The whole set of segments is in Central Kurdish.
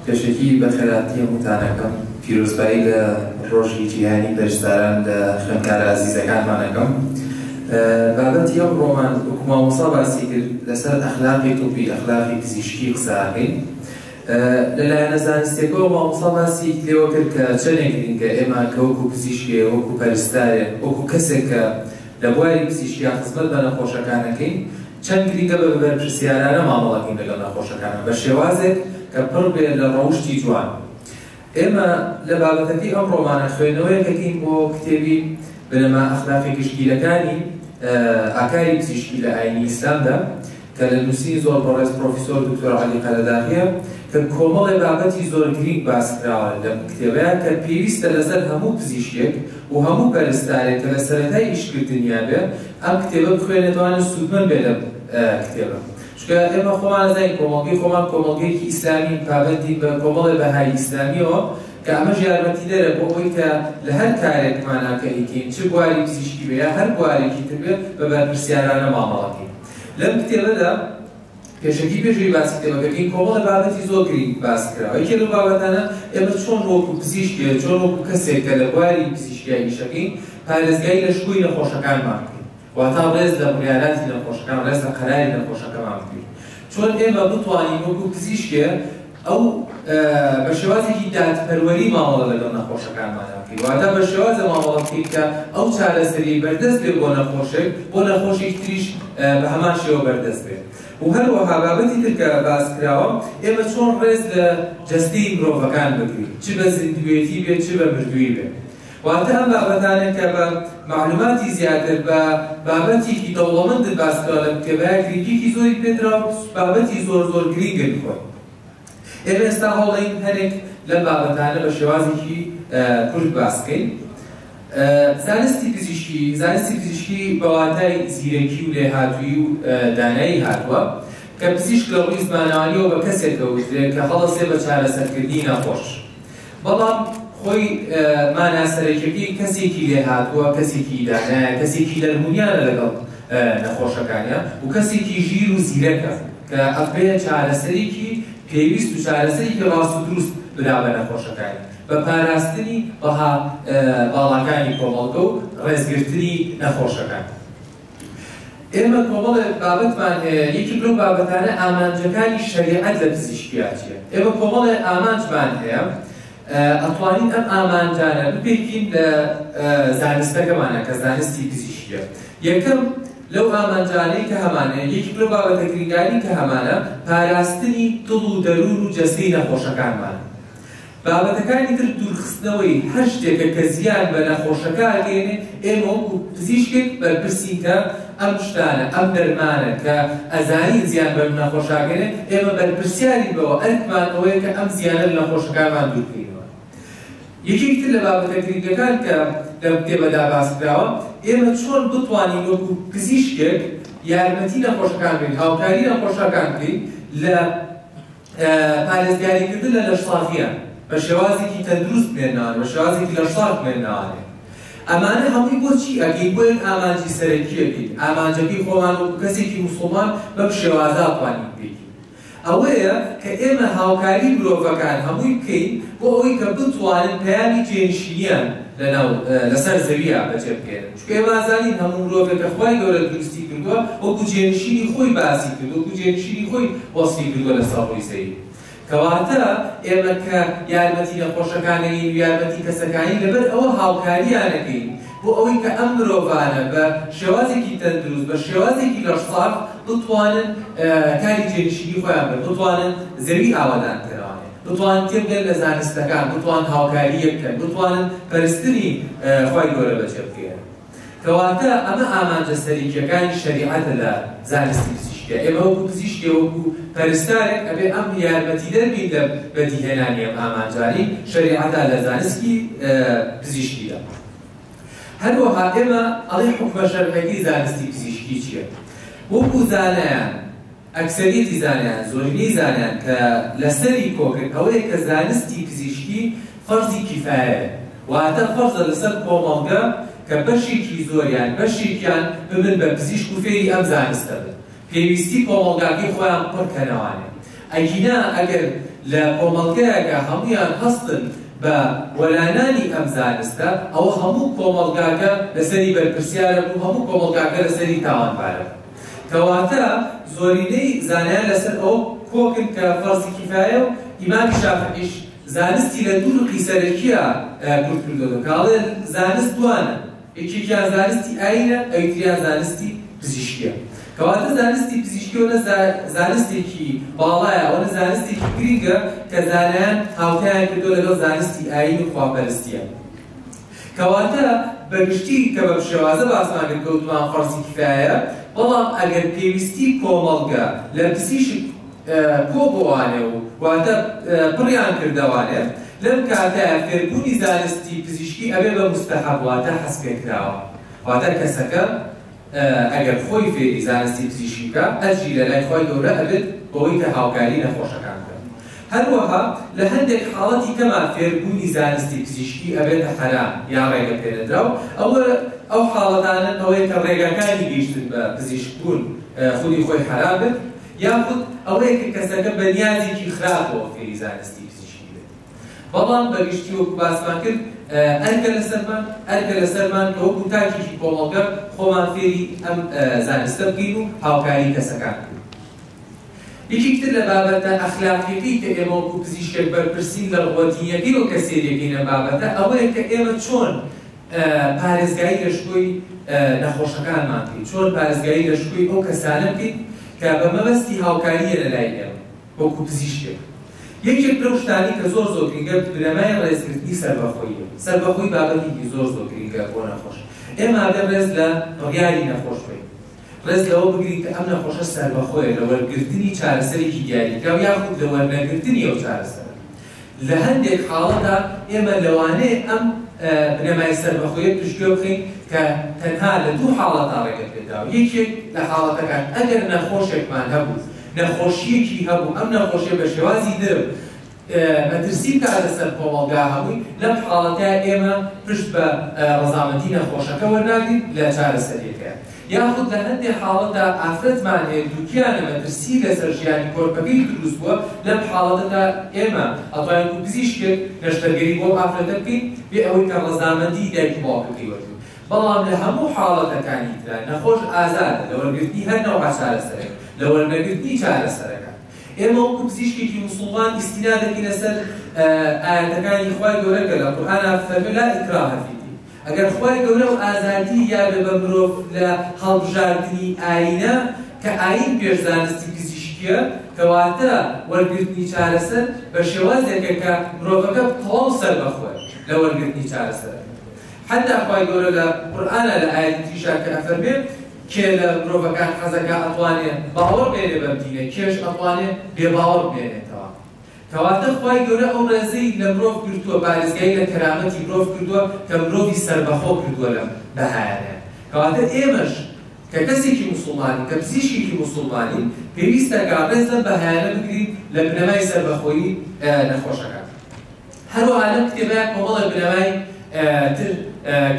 پێشێکی بە خێراتی هەمووتانەکەم پیرۆزبایی لە ڕۆژی جیهانی پەرستاران لە خوێندکارە عەزیزەکانمانەکەم. بابەتی ئەم ڕۆمان وەکو مامۆستا باسی کرد لەسەر ئەخلاقی طبی ئەخلاقی پزیشکی قسەکەین. لەلایەنە زانستیەکەوە مامۆستا باسی لێوە کرد کە چەندێک گرنگە ئێمە کە وەکو پزیشکێ وەکو پەرستارێ وەکو کەسێک کە لە بواری پزیشکیان خزمەت بە نەخۆشەکانەکەین چەند گرنگە بە بەرپرسیارانە مامەڵەکەین لەگەڵ نەخۆشەکانە بە شێوازێک کە پڕ بێت لە ڕەوشتی جوان. ئێمە لە بابەتەکەی ئەم ڕۆمانە خوێندنەوەیەکەکەین بۆ کتێبی بنەما ئەخلاقی گشتگیرەکانی ئاکاری پزیشکی لە ئاینی ئیسلامدا کە لە نووسینی زۆر بەڕێز پرۆفیسۆر دکتۆر عەلی قەلەداغیە کە کۆمەڵی بابەتی زۆر گرنگ باس کراوە لە کتێبەیە کە پێویستە لەسەر هەموو پزیشکێک و هەموو پەرستارێک کە لە سەرەتای ئیشکردنیا بێ ئەم کتێبە بخوێنێتوانە سوودمەند بێ لە کتێبە. چونکە ئێمە خۆمان زانین کۆمەڵگەی خۆمان کۆمەڵگەیەکی ئیسلامی پابەندی بە کۆمەڵی بەهای ئیسلامیەوە کە ئەمەش یارمەتیدەرە بۆ ئەوەی کە لە هەر کارێکمانە کە ئەیکەین چ بواری پزیشکی بێ یا هەر بوارێکی تر بێت بە بەرپرسیارانە مامەڵەکەین. لەم کتێبەدا پێشەکی پێشەوەی باسی کتێبەکەکەین کۆمەڵی بابەتی زۆر گرنگ باس کراوە. یەکێک لەو بابەتانە ئێمە چۆن وەکو پزیشکێ چۆن وەکو کەسێک کە لە بواری پزیشکیە ئیشەکەین پارێزگای لە شکووی نەخۆشەکانمان بکەین واتە ڕێز لە بڕیاراتی نەخۆشەکان ڕێز لە قەراری نەخۆشەکەمان بکەین چۆن ئێمە بتوانین وەکو پزیشکێ ئەو بە شێوازێکی دادپەروەری مامەڵە لەگەڵ نەخۆشەکانمانە بکەین واتە بە شێوازە مامەڵە بکەین کە ئەو چارەسەری بەردەست بێت بۆ نەخۆشێک بۆ نەخۆشێکی تریش بە هەمان شێوە بەردەست بێت. و هەروەها بابەتی تر کە باس کراوە ئێمە چۆن ڕێز لە جەستەی مرۆڤەکان بگرین چ بە زیندوێتی بێت چ بە مردووی بێت. واتە ئەم بابەتانە کە بە معلوماتی زیاتر بە بابەتێکی دەوڵەمەند باس کراوە لە کتێبەیە گرنگیەکی زۆری پێدراوە بابەتی زۆر زۆر گرنگە بخۆین. ئێمە ئێستا هەوڵەین هەرێک لەم بابەتانە بە شێوازێکی کورت باسکەین. زانستی پزیشکی بە واتای زیرەکی و لێهاتووی و دانایی هاتووە کە پزیشک لە ڕووی زمانەوانیەوە بە کەسێکە وترێت کە هەڵەسێ بە چارەسەرکردنی نەخۆش. بەڵام خۆی ماناسەرەکیەکەی کەسێکی لێهاتووە کەسێکی دانایە کەسێکی لەرمونیانە لەگەڵ نەخۆشەکانیە و کەسێکی ژیر و زیرەکە کە ئەبێ چارەسەرێکی پێویست و چارەسەرێکی ڕاست و دروست بدا بە نەخۆشەکانی بە پاراستنی بەها باڵاکانی کۆمەڵگە و ڕێزگرتنی نەخۆشەکان. ئێمە کۆمەڵێ بابەتمان هەیە یەکی لەو بابەتانە ئامانجەکانی شەریعەت لە پزیشکیاتیە. ئێمە کۆمەڵێ ئامانجمان هەیە ئەتوانین ئەم ئامانجانە بپێکین لە زانستەکەمانە کە زانستی پزیشکیە. یەکەم لەو ئامانجانەی کە هەمانەیە یەکی لەو بابەتە گرنگانی کە هەمانە پاراستنی دڵ و دەروون و جەستەی نەخۆشەکانمانە. بابەتەکانی تر دوورخستنەوەی هەر شتێکە کە زیان بە نەخۆشەکە ئەگەێنێ ئێمە وەکو پزیشکێک بەرپرسین کە ئەم شتانە ئەم دەرمانە کە ئەزانین زیان بە نەخۆشاگەێنێ ئێمە بەرپرسیاری بەوە ئەرکمان ئەوەیە کە ئەم زیانە لە نەخۆشەکانمان دوورکەینەوە. یەکێک تر لە بابەتە گرنگەکان کە لەم کتێبەدا باس کراوە ئێمە چۆن بتوانین وەکو پزیشکێک یارمەتی نەخۆشەکان بکەین هاوکاری نەخۆشەکان بکەین لە پارێزگاریکردن لە لەشساغیان بە شێوازێکی تەندروست بێنناوە بە شێوازێکی لەشساغ بێنناوانێ. ئەمانە هەمووی بۆچی ئەگەین بۆ یەک ئامانجی سەرەکیەکەین ئامانجەکەی خۆمان وەکو کەسێکی موسڵمان بەم شێوازە ئەتوانین بکەین. ئەوەیە کە ئێمە هاوکاری مرۆڤەکان هەمووی بکەین بۆ ئەوەی کە بتوانن پەیامی جێنشینیان لەسەر زەویە بەجێ بکەین. چونکە ئێمە ئازانین هەموو مرۆڤێک کە خوای گەورە دروستی کردووە وەکو جێنشینی خۆی باسی کردووە وەکو جێنشینی خۆی وەسفی کردووە لە ساڵی زەوی. کەواتە ئێمە کە یارمەتی نەخۆشەکانی و یارمەتی کەسەکانی لەبەر ئەوە هاوکاریانەکەین بۆ ئەوەی کە ئەم مرۆڤانە بە شێوازێکی تەندروست بە شێوازێکی لەشساغ بتوانن کاری جێنشینی خۆیان بن بتوانن زەوی ئاوادانکەرەوانێ بتوانن تێبگەن لە زانستەکان بتوانن هاوکاریەک بکەن بتوانن پەرستنی خوای گەورە بەجێ بکەن. کەواتە ئەمە ئامانجە سەرەکیەکانی شەریعەتە لە زانستی پزیشکیە. ئێمە وەکو پزیشکی وەکو پەرستارێک ئەبێ ئەم یارمەتیدەر بین لە بەدیهێنانی ئەم ئامانجانی شەریعەتە لە زانستی پزیشکیدا. هەروەها ئێمە ئەڵێ حوکمە شەرعیەکەی زانستی پزیشکی چییە؟ وەکو زانایان ئەکسەریەتی زانایان زۆرینەی زانایان کە لەسەری کۆکرد ئەوەیە کە زانستی پزیشکی فەرزی کیفایەیە واتە فەرزە لەسەر کۆمەڵگە کە بەشێکی زۆریان بەشێکیان ببن بە پزیشک و فێری ئەم زانستە بن. پێویستی کۆمەڵگاکەی خۆیان پڕکەنەوانێ. ئەگینا ئەگەر لە کۆمەڵگەیەکە هەمویان هەستن بە وەلانانی ئەم زانستە ئەوە هەموو کۆمەڵگاکە لەسەری بەرپرسیارە بوو، هەموو کۆمەڵگاکە لەسەری تاوانبارە. کەواتە زۆرینەی زانایان لەسەر ئەو کۆکن کە فەرزی کیفایە و ئیمامی شافعیش زانستی لە دوو نوقی سەرەکیە کورت کردووە کاڵێ زانست دوانە، یەکێکیان زانستی ئاینە، ئەویتریان زانستی پزیشکیە. کەواتە زانستی پزیشکی وەنە زانستێکی باڵایە، ئەوەنە زانستێکی گرینگە کە زانایان هاوتایان کردووە لەگەڵ زانستی ئاین و خواپەرستیە. کەواتە بەگشتی کە بە شێوازە باسمان کرد کەوتمان فەرزی کیفایە، بەڵام ئەگەر پێویستی کۆمەڵگە لە پزیشک کۆ بۆوانێ و واتە پڕیان کردەوانێ، لەم کاتەیە فێربوونی زانستی پزیشکی ئەبێ بە مستەحەب واتە حەز پێکراوە. واتە کەسەکە ئەگەر خۆی فێری زانستی پزیشکیکە ئەجری لە لای خۆی گەورە ئەبێت بەوەی کە هاوکاری نەخۆشەکان بکەن. هەروەها لە هەندێک حاڵەتی کەما فێربوونی زانستی پزیشکی ئەبێتە حەرام یا ڕێگە پێنەدراو، ئەو حاڵەتانە ئەوەیە کە ڕێگەکانی گەیشتن بە پزیشکبوون خودی خۆی حەرام بێت، یاخود ئەوەیە کە کەسەکە بەنیازێکی خراپەوە فێری زانستی پزیشکی بێت. بەڵام بەگشتی وەکو باسمان کرد ئەرکە لەسەرمان کە وەکو تاکیشی کۆمەڵگە خۆمان فێری ئەم زانستە بکەین و هاوکاری کەسەکان بکەین. یەکێکتر لە بابەتە ئەخلاقیەکەی کە ئێمە وەکو پزیشکێک بەرپرسین لە ڕوەتینیەکەی و کە سێریەکەی لە بابەتە ئەوەیە کە ئێمە چۆن پارێزگایی لە شکۆی نەخۆشەکانمان بکەین، چۆن پارێزگایی لە شکۆی ئەو کەسانە بکەین کە بە مەبەستی هاوکاریە لە لای ئێمە وەکو پزیشکێک. یەکێک لەو شتانی کە زۆر گرنگە بنەمای ڕێزگرتنی سەربەخۆییە. سەربەخۆی بابەتێکی زۆر گرنگە بۆ نەخۆش. ئێمە ئەبێ ڕێز لە ڕیاری نەخۆش بکەین، ڕێز لەوە بگرین کە ئەم نەخۆشە سەربەخۆیە لە وەرگرتنی چارەسەرێکی دیاریکراو یاخود لە وەرنەگرتنی ئەو چارەسەرە. لە هەندێک حاڵەتدا ئێمە لەوانەیە ئەم بنەمای سەربەخۆیە پشتگوێ بخەین کە تەنها لە دوو حاڵەتا ڕێگە پێداوە. یەکێک لە حاڵەتەکان ئەگەر نەخۆشێکمان هەبوو، نەخۆشیەکی هەبوو، ئەم نەخۆشیە بە شێوازی درب مەترسی بکات لەسەر کۆمەڵگا هەمووی، لەم حاڵەتەیە ئێمە پشت بە ڕەزامەندی نەخۆشەکە وەرناگرین لە چارەسەریەکەیە. یاخود لە هەندێک حاڵەتدا ئافرەتمان هەیە دووکیانە مەترسی لەسەر ژیانی کۆرپەکەی دروست بووە، لەم حاڵەتەدا ئێمە ئەتوانین و پزیشکێک نەشتەرگەری بۆ ئافرەتە بکەین بێ ئەوەی کە ڕەزامەندی دایک و باوکەکەی وەرگرت. بەڵام لە هەموو حاڵەتەکانی ترا نەخۆش ئازادە لە وەرگرتنی هەر نەوع چارەسەرێک، لە وەرنەگرتنی چارەسەرەکە. ئێمە وەکو پزیشکێکی موسڵمان ئیستینا دەکەین لەسەر ئاەتەکانی خوای گەورە کە لە قورئانە فەرمێ لا ئیکراهە فی دین. ئەگەر خوای گەورە و ئازادی یابێ بە مرۆڤ لە هەڵبژاردننی ئاینە کە ئاین پێشزانستی پزیشکیە، کەواتە وەرگرتنی چارەسەر بە شێوازێکە کە مرۆڤەکە تەواو سەربەخۆیە لە وەرگرتنی چارەسەر. حتى خوای گەورە لە قورئانە لە ئاەتی تریشا کە ئەفەرمێ کێ لە مرۆڤەکان حەزەکە ئەتوانێ باوەڕ بێنێ بەم دینە، کێش ئەتوانێ بێباوەڕ بێنێتەوە. کەواتە خوای گەورە ئەو ڕێزەی لە مرۆڤ کردووە، پارێزگایی لە کەرامەتی مرۆڤ کردووە کە مرۆڤی سەربەخۆ کردووە لەم بەهایانە. کەواتە ئێمەش کە کەسێکی موسڵمانین، کە پزیشکێکی موسڵمانین، پێویستە کە ڕێز لەم بەهایانە بگرین لە بنەمای سەربەخۆیی نەخۆشەکان. هەروەها لەم کتێبەیە کۆمەڵێک بنەمای تر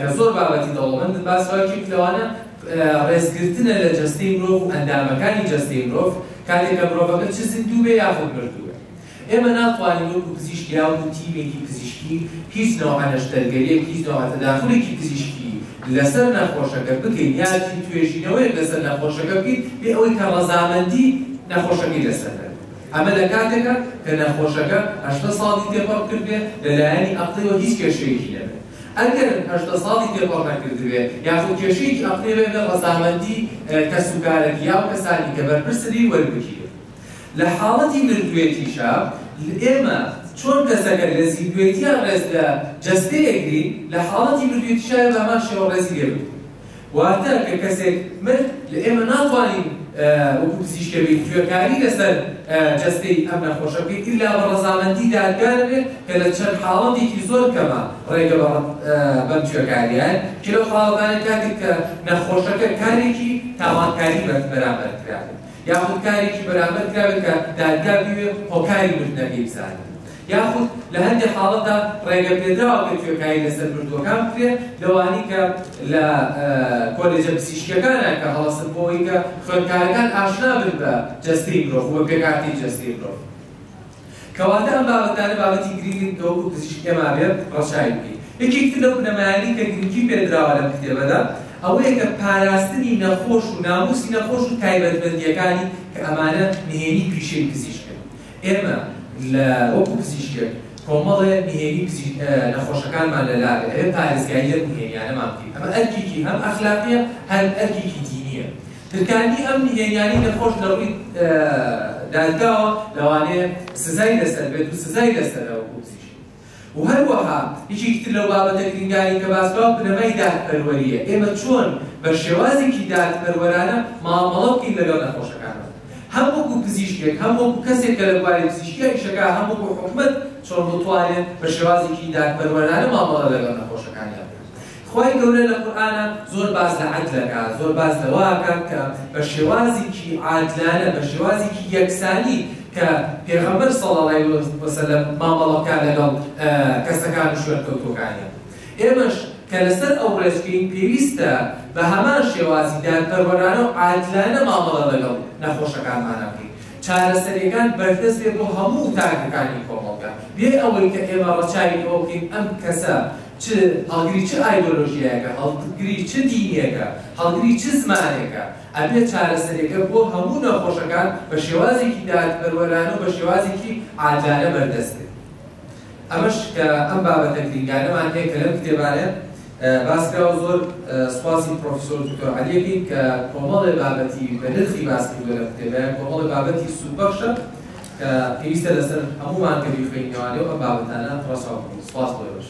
کە زۆر بابەتی دەوڵەمەندن باسەوەیەکی لەوانە ڕێزگرتنە لە جەستەی مرۆڤ و ئەندامەکانی جەستەی مرۆڤ کاتێک کە مرۆڤەکە چ زیندوو بێ یاخود مردووە. ئێمە ناتوانین وەکو پزیشکی یا وەکو تیمێکی پزیشکی هیچ نەوع نەشتەرگەریەک، هیچ نەوع تەداخولێکی پزیشکی لەسەر نەخۆشەکە بکەین یا توێژینەوەیەک لەسەر نەخۆشەکە بکەین بێ ئەوەی کە ڕەزامەندی نەخۆشەکەی لەسەر بێت. ئەمە لە کاتێکە کە نەخۆشەکە 80 ساڵی تێپەڕ کردبێ لەلایەنی عەقڵیەوە هیچ کێشەیەکی نەبێت. ئەگەر 80 ساڵی تێپەڕ نەکردبێ یاخود کێشەیەکی عەقڵی بێ بە ڕەزامەندی کەسوکارێکی یا کەسانی کە بەرپرسری وەربگیرێت. لە حاڵەتی مردوێتیشا ئێمە چۆن کەسەکە لە زیندوێتیان ڕێز لە جەستەیەکگرین، لە حاڵەتی مردوێتیشا بە هەمان شێوە ڕێزی لێ بکەین. واتە کە کەسێک مرد لە ئێمە ناتوانین وەکو پزیشکە بین گوێکاری لەسەر جەستەی ئەم نەخۆشە بکەین ئیلا بە ڕەزامەندی دادگارە بێت کە لە چەند حاڵەتێکی زۆر کەمە ڕێگە بەم گوێکاریان کە لەو حاڵەتانە کاتێک کە نەخۆشەکە کارێکی تاوانکاری بەرامبەر کرابێت یاخود کارێکی بەرامبەر کرابێت کە دادگا بوێ هۆکاری مردنەکەی بزانێت. یاخود لە هەندێک حاڵەتدا ڕێگە پێدراوە کە گوێکاری لەسەر مردووەکان بکرێت لەوانی کە لە کۆلێجە پزیشکیەکانە کە هەڵەسن بۆەوەی کە خوێندکارەکان ئاشنا بن بە جەستەی مرۆڤ و بە پێکهاتەی جەستەی مرۆڤ. کەواتە ئەم بابەتانە بابەتی گرنگن کە وەکو پزیشکێما بێت ڕەشایی بکەین. یەکێکتر لەو بنەمایانی کە گرنگی پێدراوە لەم کتێبەدا ئەوەیە کە پاراستنی نەخۆش و ناموسی نەخۆش و تایبەتمەندیەکانی کە ئەمانە نهێنی پیشەی پزیشکن. ئێمە لە وەکو پزیشکێک کۆمەڵێ نهێنی نەخۆشەکانمان لەلابێ ئەوێ پارێزگاییە نهێنیانەمان بکەین. ئەمە ئەرکێکی هەم ئەخلاقیە هەم ئەرکێکی دینیە. ترکانی ئەم نهێنیانی نەخۆش لە ڕووی دادگاوە لەوانەیە سزای لەسەر بێت و سزای لەسەرەوە وەکو پزیشک. و هەروەها هیچێکتر لەو بابەتە گرنگانی کە باسکراوە بنەمای دادپەروەریە. ئێمە چۆن بە شێوازێکی دادپەروەرانە مامەڵە بکەین لەگەڵ نەخۆشەکانەوە. هەم وەکو پزیشکێک هەم وەکو کەسێک کە لە بواری پزیشکیە ئیشەکە هەم وەکو حکومەت چۆن بتوانێت بە شێوازێکی دادپەروەرانە مامەڵە لەگەڵ نەخۆشەکانیان بکەن. خۆی گەورە لە قورئانە زۆر باز لە عەدلەکە، زۆر باز لەواکە کە بە شێوازێکی عادلانە، بە شێوازێکی یەکسانی کە پێغەمبەر صلی الله علیه وسلم مامەڵە بکات لەگەڵ کەسەکان و شوێنکەوتوەکانیان. ئێمەش کە لەسەر ئەو ڕێچکەین پێویستە بە هەمان شێوازی دادپەروەرانە و عادلانە مامەڵە لەگەڵ نەخۆشەکانمانە بکەین. چارەسەریەکان بەردەست بێ بۆ هەموو تاکەکانی کۆمەڵگە. بێ ئەوەی کە ئێمە ڕەچاوی ئەوە بکەین ئەم کەسە هەڵگری چه ئایدۆلۆژیایەکە، هەڵگری چه دینیەکە، هەڵگری چه زمانێکە، ئەبێت چارەسەرێکە بۆ هەموو نەخۆشەکان بە شێوازێکی دادپەروەرانە و بە شێوازێکی عادلانە بەردەست بێت. ئەمەش کە ئەم بابەتە گرنگانەمان هەیە کە لەم کتێبانە باسکراوە. زۆر سوپاسی پرۆفیسۆر دکتۆر عەلیەکەین کە کۆمەڵێ بابەتی بە نرخی باس کردووە لەم کتێبەیە، کۆمەڵێ بابەتی سوودبەخشە کە پێویستە لەسەر هەموومان کە بیخوێنینەوە و ئەم بابەتانە ڕەچاو بکەین. سوپاس بۆ ئێوەش.